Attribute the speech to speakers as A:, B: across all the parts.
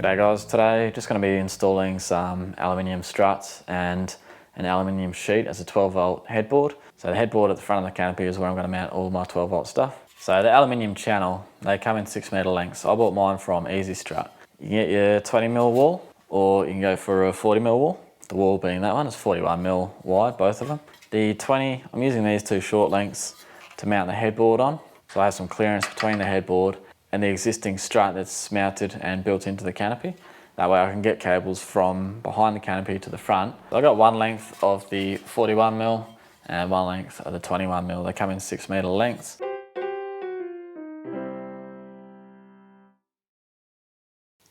A: G'day guys, today just going to be installing some aluminium struts and an aluminium sheet as a 12 volt headboard. So the headboard at the front of the canopy is where I'm going to mount all my 12 volt stuff. So the aluminium channel, they come in 6 metre lengths. I bought mine from Ezystrut. You can get your 20mm wall or you can go for a 40mm wall. The wall being that one is 41mm wide, both of them. The 20, I'm using these two short lengths to mount the headboard on. So I have some clearance between the headboard and the existing strut that's mounted and built into the canopy. That way I can get cables from behind the canopy to the front. So I've got one length of the 41mm and one length of the 21mm. They come in 6 metre lengths.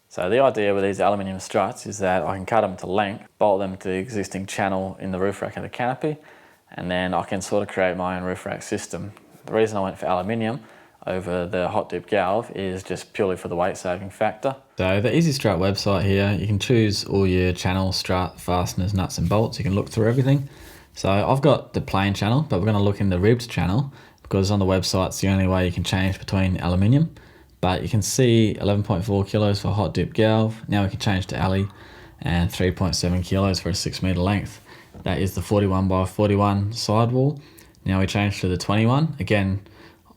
A: So the idea with these aluminium struts is that I can cut them to length, bolt them to the existing channel in the roof rack of the canopy, and then I can sort of create my own roof rack system. The reason I went for aluminium over the hot dip galv is just purely for the weight saving factor. So the Ezystrut website here, you can choose all your channel, strut, fasteners, nuts and bolts. You can look through everything. So I've got the plain channel, but we're going to look in the ribbed channel because on the website it's the only way you can change between aluminium. But you can see 11.4 kilos for hot dip galv. Now we can change to alley, and 3.7 kilos for a 6 metre length. That is the 41 by 41 sidewall. Now we change to the 21. Again,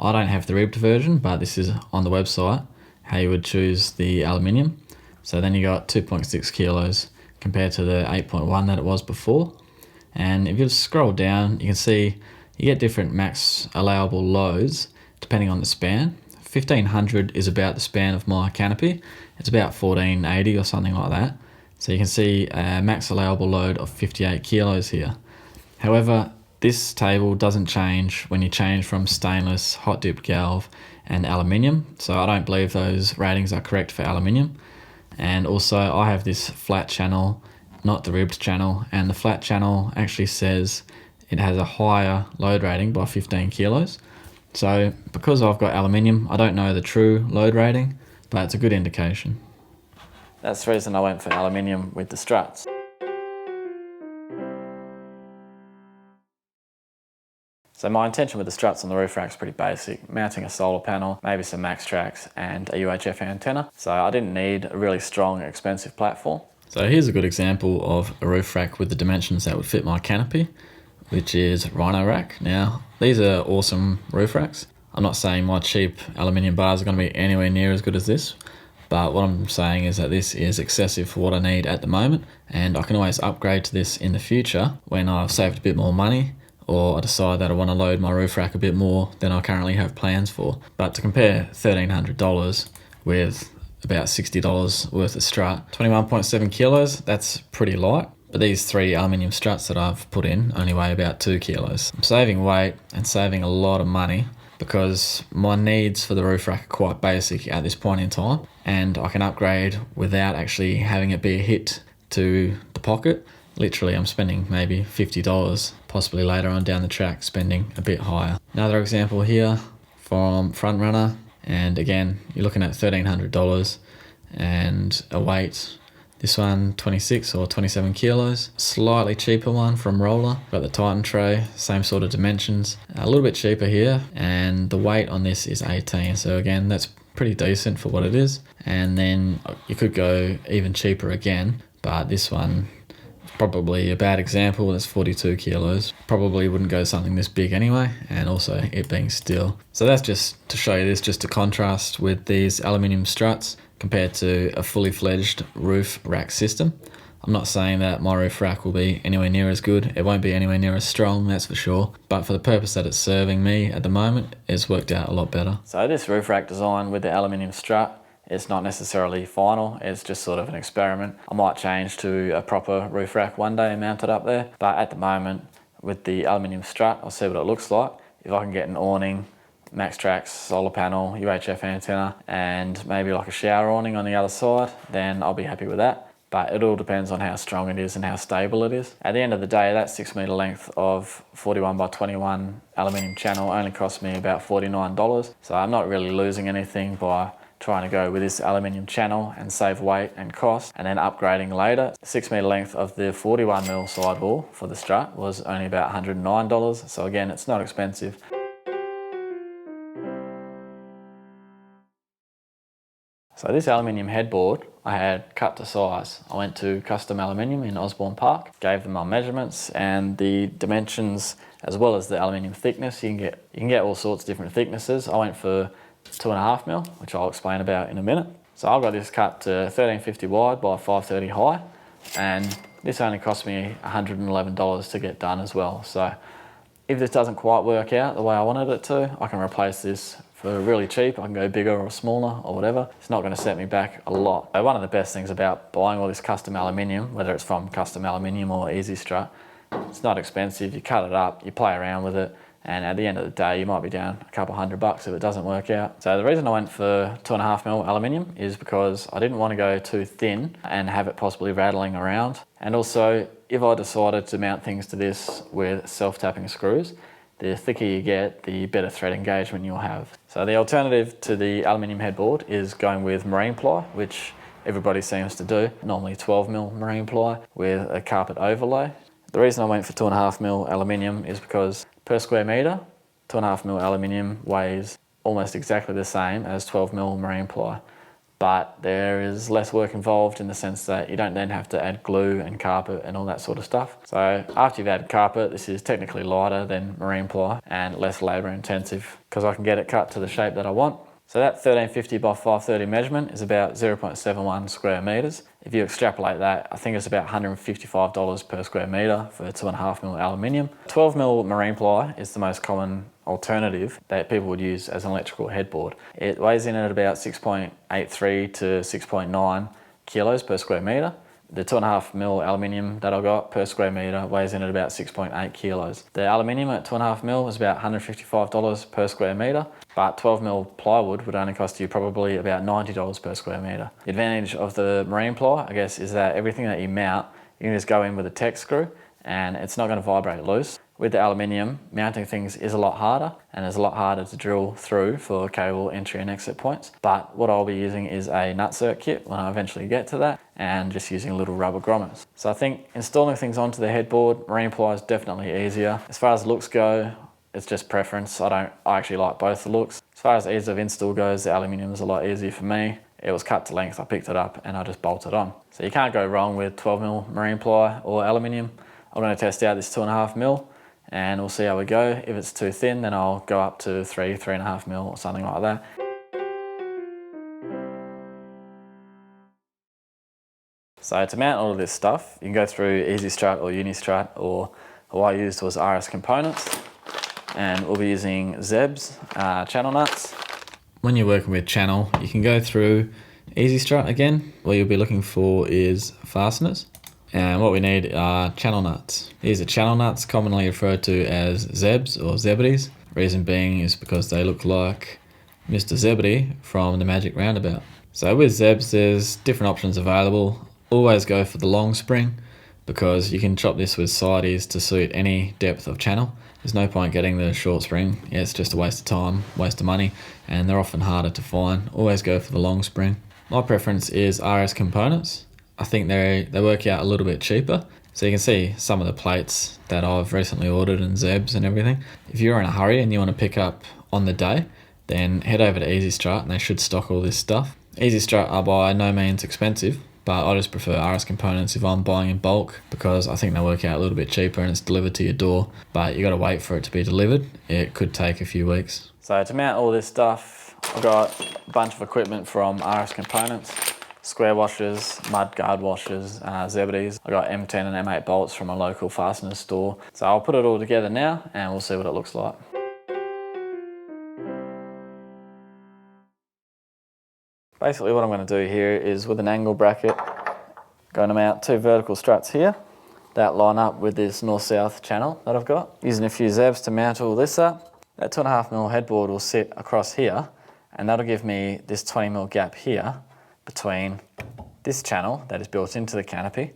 A: I don't have the ribbed version, but this is on the website, how you would choose the aluminium. So then you got 2.6 kilos compared to the 8.1 that it was before. And if you just scroll down, you can see you get different max allowable loads depending on the span. 1500 is about the span of my canopy. It's about 1480 or something like that. So you can see a max allowable load of 58 kilos here. However, this table doesn't change when you change from stainless, hot dip galv and aluminium. So I don't believe those ratings are correct for aluminium. And also I have this flat channel, not the ribbed channel, and the flat channel actually says it has a higher load rating by 15 kilos. So because I've got aluminium, I don't know the true load rating, but it's a good indication. That's the reason I went for aluminium with the struts. So my intention with the struts on the roof rack is pretty basic. Mounting a solar panel, maybe some max tracks and a UHF antenna. So I didn't need a really strong, expensive platform. So here's a good example of a roof rack with the dimensions that would fit my canopy, which is Rhino rack. Now, these are awesome roof racks. I'm not saying my cheap aluminium bars are going to be anywhere near as good as this, but what I'm saying is that this is excessive for what I need at the moment, and I can always upgrade to this in the future when I've saved a bit more money, or I decide that I want to load my roof rack a bit more than I currently have plans for. But to compare $1,300 with about $60 worth of strut, 21.7 kilos, that's pretty light. But these 3 aluminium struts that I've put in only weigh about 2 kilos. I'm saving weight and saving a lot of money because my needs for the roof rack are quite basic at this point in time, and I can upgrade without actually having it be a hit to the pocket. Literally, I'm spending maybe $50, possibly later on down the track, spending a bit higher. Another example here from Front Runner, and again, you're looking at $1,300 and a weight. This one, 26 or 27 kilos. Slightly cheaper one from Roller. Got the Titan tray, same sort of dimensions. A little bit cheaper here, and the weight on this is 18. So again, that's pretty decent for what it is. And then you could go even cheaper again, but this one, probably a bad example, that's 42 kilos. Probably wouldn't go something this big anyway, and also it being steel. So that's just to show you this, just to contrast with these aluminium struts compared to a fully fledged roof rack system. I'm not saying that my roof rack will be anywhere near as good. It won't be anywhere near as strong, that's for sure. But for the purpose that it's serving me at the moment, it's worked out a lot better. So this roof rack design with the aluminium strut, it's not necessarily final, it's just sort of an experiment. I might change to a proper roof rack one day and mount it up there, but at the moment, with the aluminium strut, I'll see what it looks like. If I can get an awning, max tracks, solar panel, UHF antenna, and maybe like a shower awning on the other side, then I'll be happy with that. But it all depends on how strong it is and how stable it is. At the end of the day, that 6 metre length of 41 by 21 aluminium channel only cost me about $49. So I'm not really losing anything by trying to go with this aluminium channel and save weight and cost, and then upgrading later. 6 metre length of the 41mm sidewall for the strut was only about $109. So again, it's not expensive. So this aluminium headboard I had cut to size. I went to Custom Aluminium in Osborne Park, gave them my measurements and the dimensions as well as the aluminium thickness. You can get all sorts of different thicknesses. I went for 2.5 mil, which I'll explain about in a minute. So I've got this cut to 1350 wide by 530 high, and this only cost me $111 to get done as well. So if this doesn't quite work out the way I wanted it to, I can replace this for really cheap. I can go bigger or smaller or whatever. It's not going to set me back a lot. So one of the best things about buying all this custom aluminium, whether it's from Custom Aluminium or Ezystrut, it's not expensive. You cut it up, you play around with it, and at the end of the day, you might be down a couple $100 if it doesn't work out. So the reason I went for 2.5 mil aluminium is because I didn't want to go too thin and have it possibly rattling around. And also, if I decided to mount things to this with self-tapping screws, the thicker you get, the better thread engagement you'll have. So the alternative to the aluminium headboard is going with marine ply, which everybody seems to do. Normally 12 mil marine ply with a carpet overlay. The reason I went for 2.5 mil aluminium is because per square metre, 2.5 mil aluminium weighs almost exactly the same as 12 mil marine ply. But there is less work involved in the sense that you don't then have to add glue and carpet and all that sort of stuff. So after you've added carpet, this is technically lighter than marine ply and less labour intensive because I can get it cut to the shape that I want. So that 1350 by 530 measurement is about 0.71 square metres. If you extrapolate that, I think it's about $155 per square metre for 2.5 mil aluminium. 12 mil marine ply is the most common alternative that people would use as an electrical headboard. It weighs in at about 6.83 to 6.9 kilos per square metre. The 2.5 mil aluminium that I got per square metre weighs in at about 6.8 kilos. The aluminium at 2.5 mil is about $155 per square metre, but 12 mil plywood would only cost you probably about $90 per square metre. The advantage of the marine ply, I guess, is that everything that you mount, you can just go in with a Tek screw and it's not going to vibrate loose. With the aluminium, mounting things is a lot harder and it's a lot harder to drill through for cable entry and exit points. But what I'll be using is a nutsert kit when I eventually get to that, and just using little rubber grommets. So I think installing things onto the headboard, marine ply is definitely easier. As far as looks go, it's just preference. I actually like both the looks. As far as ease of install goes, the aluminium is a lot easier for me. It was cut to length, I picked it up and I just bolted on. So you can't go wrong with 12 mil marine ply or aluminium. I'm going to test out this 2.5 mil. And we'll see how we go. If it's too thin, then I'll go up to 3.5 mil or something like that. So to mount all of this stuff, you can go through Ezystrut or Unistrut, or what I used was RS Components. And we'll be using zebs, channel nuts. When you're working with channel, you can go through Ezystrut again. What you'll be looking for is fasteners. And what we need are channel nuts. These are channel nuts, commonly referred to as zebs or zebedies. Reason being is because they look like Mr. Zebedee from the Magic Roundabout. So with zebs, there's different options available. Always go for the long spring because you can chop this with sideys to suit any depth of channel. There's no point getting the short spring. Yeah, it's just a waste of time, waste of money, and they're often harder to find. Always go for the long spring. My preference is RS Components. I think they work out a little bit cheaper. So you can see some of the plates that I've recently ordered and zebs and everything. If you're in a hurry and you want to pick up on the day, then head over to Ezystrut and they should stock all this stuff. Ezystrut are by no means expensive, but I just prefer RS Components if I'm buying in bulk because I think they work out a little bit cheaper and it's delivered to your door, but you got to wait for it to be delivered. It could take a few weeks. So to mount all this stuff, I've got a bunch of equipment from RS Components. Square washers, mud guard washers, zebedees. I got M10 and M8 bolts from a local fastener store. So I'll put it all together now and we'll see what it looks like. Basically what I'm going to do here is with an angle bracket, going to mount two vertical struts here that line up with this north-south channel that I've got. Using a few zebs to mount all this up. That 2.5 mil headboard will sit across here and that'll give me this 20 mil gap here between this channel that is built into the canopy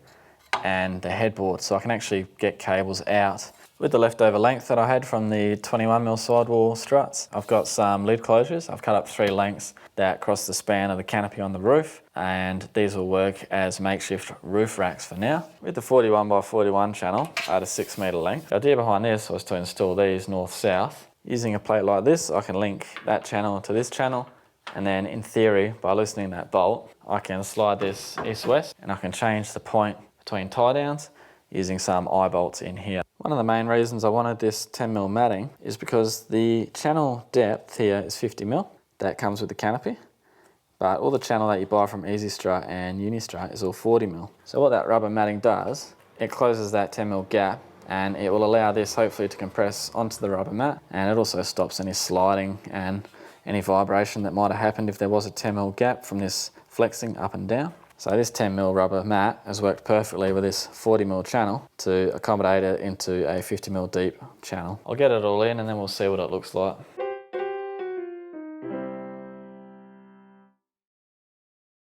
A: and the headboard, so I can actually get cables out. With the leftover length that I had from the 21 mil sidewall struts, I've got some lid closures. I've cut up 3 lengths that cross the span of the canopy on the roof, and these will work as makeshift roof racks for now. With the 41 by 41 channel at a 6 metre length, the idea behind this was to install these north-south. Using a plate like this, I can link that channel to this channel And then in theory, by loosening that bolt, I can slide this east-west and I can change the point between tie downs using some eye bolts in here. One of the main reasons I wanted this 10mm matting is because the channel depth here is 50mm. That comes with the canopy. But all the channel that you buy from Ezystrut and Unistrut is all 40mm. So what that rubber matting does, it closes that 10mm gap and it will allow this hopefully to compress onto the rubber mat, and it also stops any sliding and any vibration that might have happened if there was a 10mm gap from this flexing up and down. So this 10mm rubber mat has worked perfectly with this 40mm channel to accommodate it into a 50mm deep channel. I'll get it all in and then we'll see what it looks like.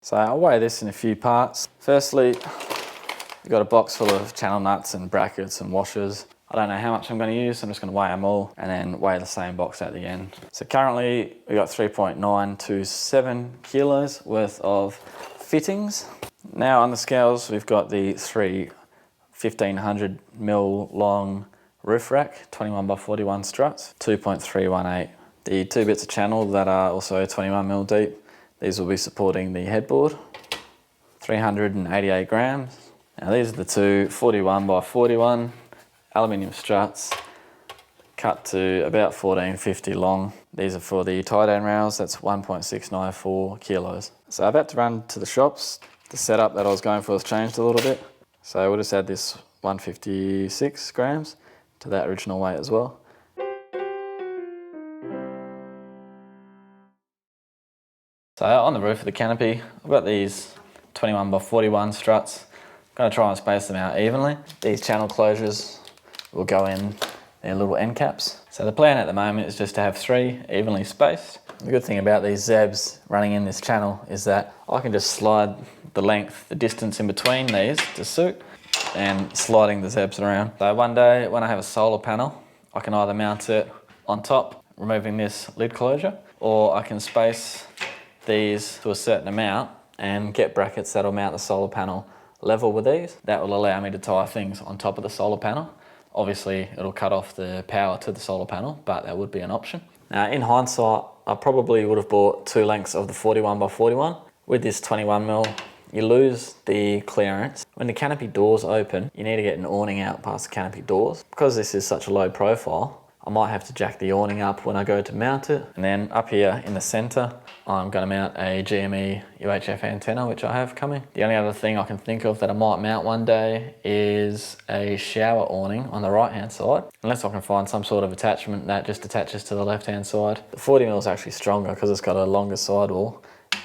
A: So I'll weigh this in a few parts. Firstly, you've got a box full of channel nuts and brackets and washers. I don't know how much I'm going to use, so I'm just going to weigh them all and then weigh the same box at the end. So currently we've got 3.927 kilos worth of fittings. Now on the scales we've got the three 1500mm long roof rack 21x41 struts, 2.318. The two bits of channel that are also 21mm deep, these will be supporting the headboard, 388 grams. Now these are the two 41x41 aluminium struts, cut to about 1450 long. These are for the tie-down rails, that's 1.694 kilos. So I'm about to run to the shops. The setup that I was going for has changed a little bit. So we'll just add this 156 grams to that original weight as well. So on the roof of the canopy, I've got these 21x41 struts. I'm going to try and space them out evenly. These channel closures will go in their little end caps. So the plan at the moment is just to have three evenly spaced. The good thing about these zebs running in this channel is that I can just slide the length, the distance in between these to suit, and sliding the zebs around. So one day when I have a solar panel, I can either mount it on top, removing this lid closure, or I can space these to a certain amount and get brackets that'll mount the solar panel level with these. That will allow me to tie things on top of the solar panel. Obviously it'll cut off the power to the solar panel, but that would be an option. Now in hindsight, I probably would have bought two lengths of the 41x41. With this 21mm, you lose the clearance. When the canopy doors open, you need to get an awning out past the canopy doors. Because this is such a low profile, I might have to jack the awning up when I go to mount it. And then up here in the center, I'm going to mount a GME UHF antenna, which I have coming. The only other thing I can think of that I might mount one day is a shower awning on the right-hand side. Unless I can find some sort of attachment that just attaches to the left-hand side. The 40mm is actually stronger because it's got a longer sidewall.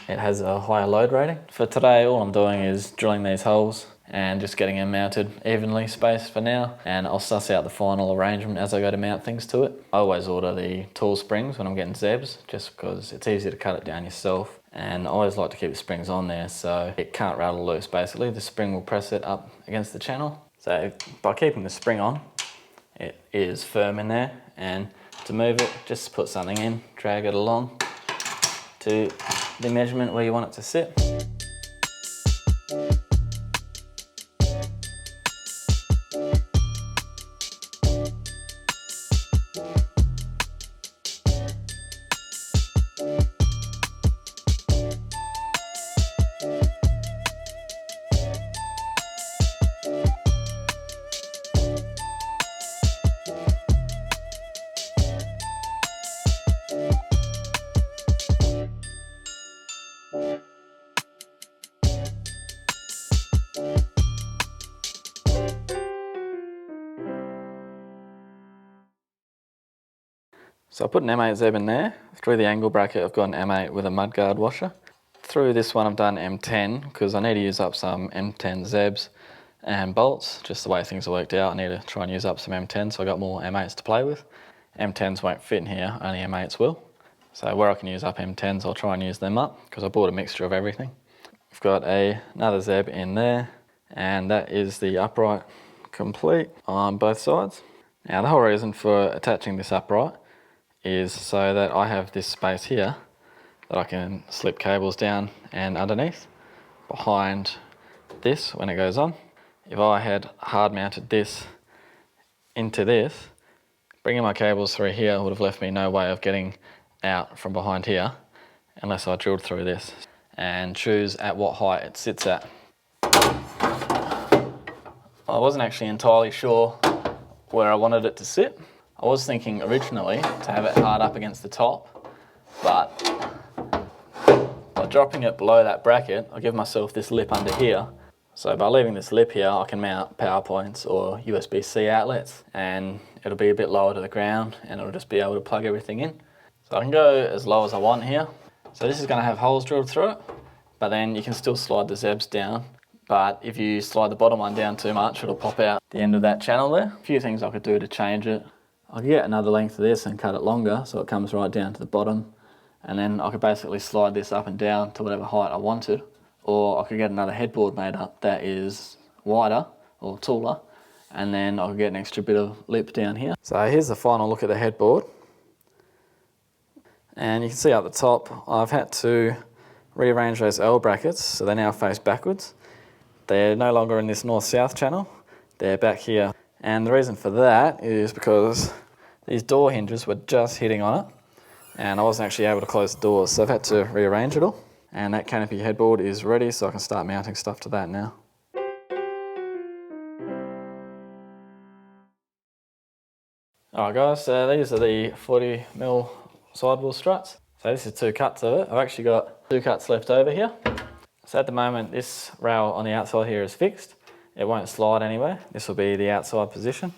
A: It has a higher load rating. For today, all I'm doing is drilling these holes and just getting them mounted evenly spaced for now, and I'll suss out the final arrangement as I go to mount things to it. I always order the tall springs when I'm getting zebs, just because it's easier to cut it down yourself, and I always like to keep the springs on there so it can't rattle loose. Basically the spring will press it up against the channel, so by keeping the spring on it is firm in there, and to move it just put something in, drag it along to the measurement where you want it to sit. So I put an M8 zeb in there. Through the angle bracket I've got an M8 with a mudguard washer. Through this one I've done M10 because I need to use up some M10 zebs and bolts. Just the way things are worked out, I need to try and use up some M10, so I got more M8s to play with. M10s won't fit in here, only M8s will. So where I can use up M10s I'll try and use them up because I bought a mixture of everything. We've got another zeb in there, and that is the upright complete on both sides. Now the whole reason for attaching this upright is so that I have this space here that I can slip cables down and underneath behind this when it goes on. If I had hard mounted this into this, bringing my cables through here would have left me no way of getting out from behind here unless I drilled through this, and choose at what height it sits at. I wasn't actually entirely sure where I wanted it to sit. I was thinking originally to have it hard up against the top, but by dropping it below that bracket, I give myself this lip under here. So by leaving this lip here, I can mount power points or USB-C outlets, and it'll be a bit lower to the ground, and it'll just be able to plug everything in. So I can go as low as I want here. So this is going to have holes drilled through it, but then you can still slide the zebs down. But if you slide the bottom one down too much, it'll pop out the end of that channel there. A few things I could do to change it. I could get another length of this and cut it longer so it comes right down to the bottom. And then I could basically slide this up and down to whatever height I wanted. Or I could get another headboard made up that is wider or taller, and then I could get an extra bit of lip down here. So here's the final look at the headboard. And you can see up the top, I've had to rearrange those L brackets so they now face backwards. They're no longer in this north-south channel, they're back here. And the reason for that is because these door hinges were just hitting on it, and I wasn't actually able to close the doors, so I've had to rearrange it all. And that canopy headboard is ready, so I can start mounting stuff to that now. Alright guys, so these are the 40mm sidewall struts. So this is 2 cuts of it. I've actually got 2 cuts left over here. So at the moment this rail on the outside here is fixed. It won't slide anywhere. This will be the outside position.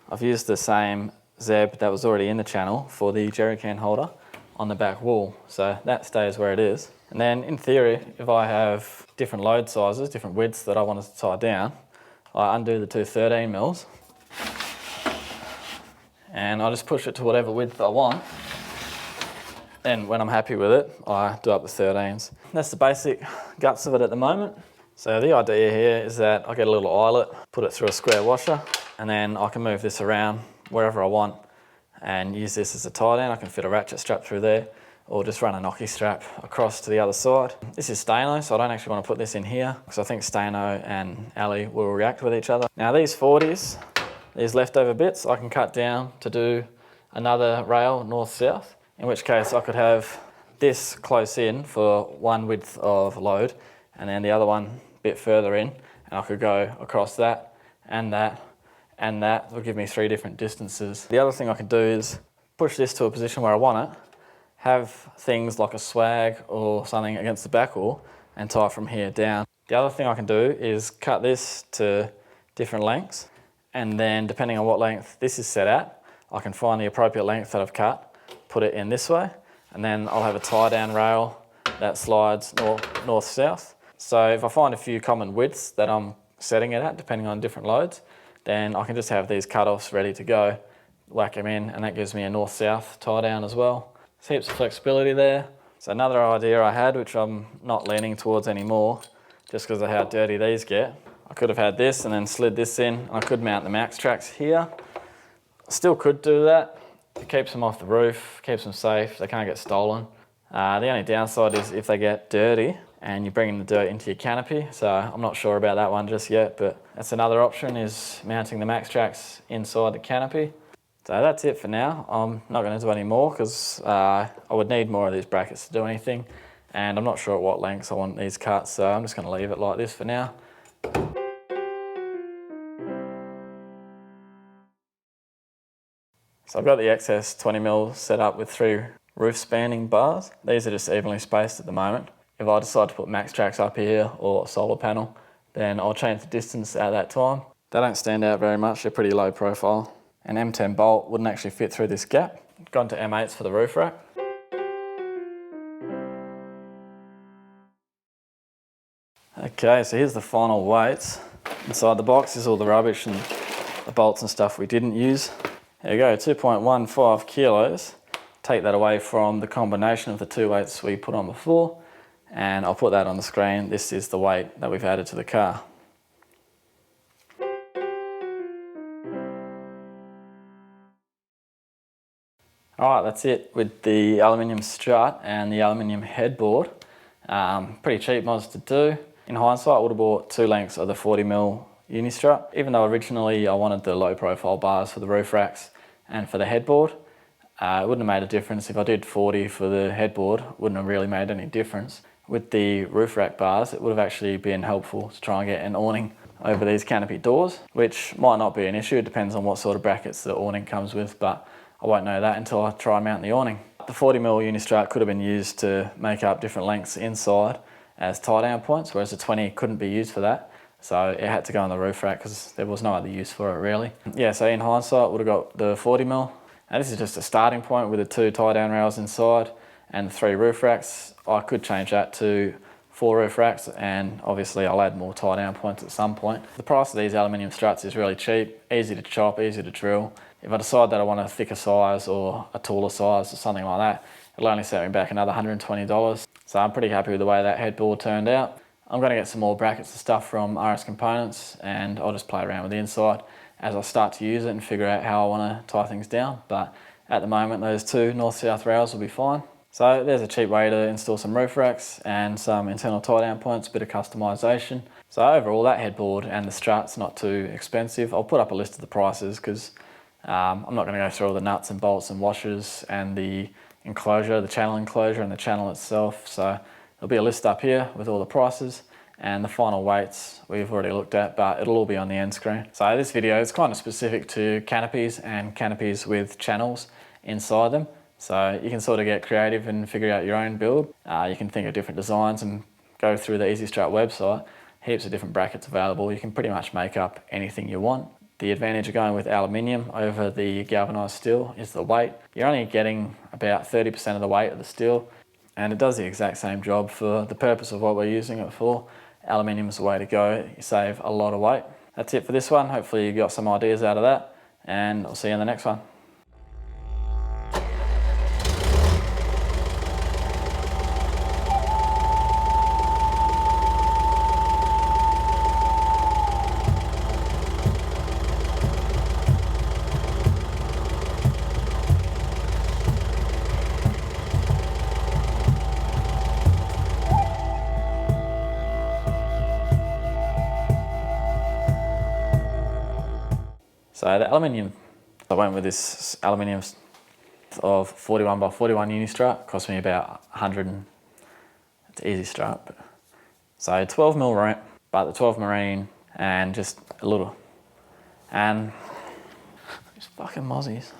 A: I've used the same zeb that was already in the channel for the jerry can holder on the back wall, so that stays where it is. And then in theory, if I have different load sizes, different widths that I wanted to tie down, I undo the 2 13mm and I just push it to whatever width I want. Then when I'm happy with it, I do up the 13s. That's the basic guts of it at the moment. So the idea here is that I get a little eyelet, put it through a square washer, and then I can move this around wherever I want and use this as a tie down. I can fit a ratchet strap through there, or just run a knocky strap across to the other side. This is Stano, so I don't actually want to put this in here because I think Stano and Ali will react with each other. Now these 40s, these leftover bits, I can cut down to do another rail north-south, in which case I could have this close in for one width of load and then the other one a bit further in, and I could go across that and that and that will give me 3 different distances. The other thing I can do is push this to a position where I want it, have things like a swag or something against the back wall and tie it from here down. The other thing I can do is cut this to different lengths, and then depending on what length this is set at, I can find the appropriate length that I've cut, put it in this way, and then I'll have a tie down rail that slides north-south. So if I find a few common widths that I'm setting it at, depending on different loads, then I can just have these cut-offs ready to go, whack them in, and that gives me a north-south tie down as well. There's heaps of flexibility there. So another idea I had, which I'm not leaning towards anymore, just because of how dirty these get, I could have had this and then slid this in, and I could mount the max tracks here. I still could do that. It keeps them off the roof, keeps them safe, they can't get stolen. The only downside is if they get dirty and you're bringing the dirt into your canopy, so I'm not sure about that one just yet, but that's another option, is mounting the max tracks inside the canopy. So that's it for now. I'm not going to do any more because I would need more of these brackets to do anything, and I'm not sure at what lengths I want these cut, so I'm just going to leave it like this for now. So I've got the excess 20mm set up with 3 roof spanning bars. These are just evenly spaced at the moment. If I decide to put max tracks up here or a solar panel, then I'll change the distance at that time. They don't stand out very much, they're pretty low profile. An M10 bolt wouldn't actually fit through this gap. Gone to M8s for the roof rack. Okay, so here's the final weights. Inside the box is all the rubbish and the bolts and stuff we didn't use. There you go, 2.15 kilos. Take that away from the combination of the 2 weights we put on before, and I'll put that on the screen. This is the weight that we've added to the car. Alright, that's it with the aluminium strut and the aluminium headboard. Pretty cheap mods to do. In hindsight, I would have bought 2 lengths of the 40mm Unistrut, even though originally I wanted the low profile bars for the roof racks and for the headboard. It wouldn't have made a difference. If I did 40 for the headboard, wouldn't have really made any difference. With the roof rack bars, it would have actually been helpful to try and get an awning over these canopy doors, which might not be an issue. It depends on what sort of brackets the awning comes with, but I won't know that until I try and mount the awning. The 40mm Unistrut could have been used to make up different lengths inside as tie down points, whereas the 20 couldn't be used for that. So it had to go on the roof rack because there was no other use for it really. Yeah, so in hindsight, would have got the 40mm. And this is just a starting point with the 2 tie down rails inside and the 3 roof racks. I could change that to 4 roof racks, and obviously I'll add more tie down points at some point. The price of these aluminium struts is really cheap, easy to chop, easy to drill. If I decide that I want a thicker size or a taller size or something like that, it'll only set me back another $120. So I'm pretty happy with the way that headboard turned out. I'm going to get some more brackets and stuff from RS Components, and I'll just play around with the inside as I start to use it and figure out how I want to tie things down. But at the moment, those 2 north-south rails will be fine. So there's a cheap way to install some roof racks and some internal tie down points, a bit of customisation. So overall, that headboard and the strut's not too expensive. I'll put up a list of the prices because I'm not going to go through all the nuts and bolts and washers and the enclosure, the channel enclosure and the channel itself. So there'll be a list up here with all the prices, and the final weights we've already looked at, but it'll all be on the end screen. So this video is kind of specific to canopies and canopies with channels inside them. So you can sort of get creative and figure out your own build. You can think of different designs and go through the Ezystrut website. Heaps of different brackets available. You can pretty much make up anything you want. The advantage of going with aluminium over the galvanised steel is the weight. You're only getting about 30% of the weight of the steel, and it does the exact same job for the purpose of what we're using it for. Aluminium is the way to go. You save a lot of weight. That's it for this one. Hopefully you got some ideas out of that, and I'll see you in the next one. So the aluminium, I went with this aluminium of 41 by 41 Unistrut, cost me about 100, it's Ezystrut. So 12mm ramp, but the 12 marine and just a little. And these fucking mozzies.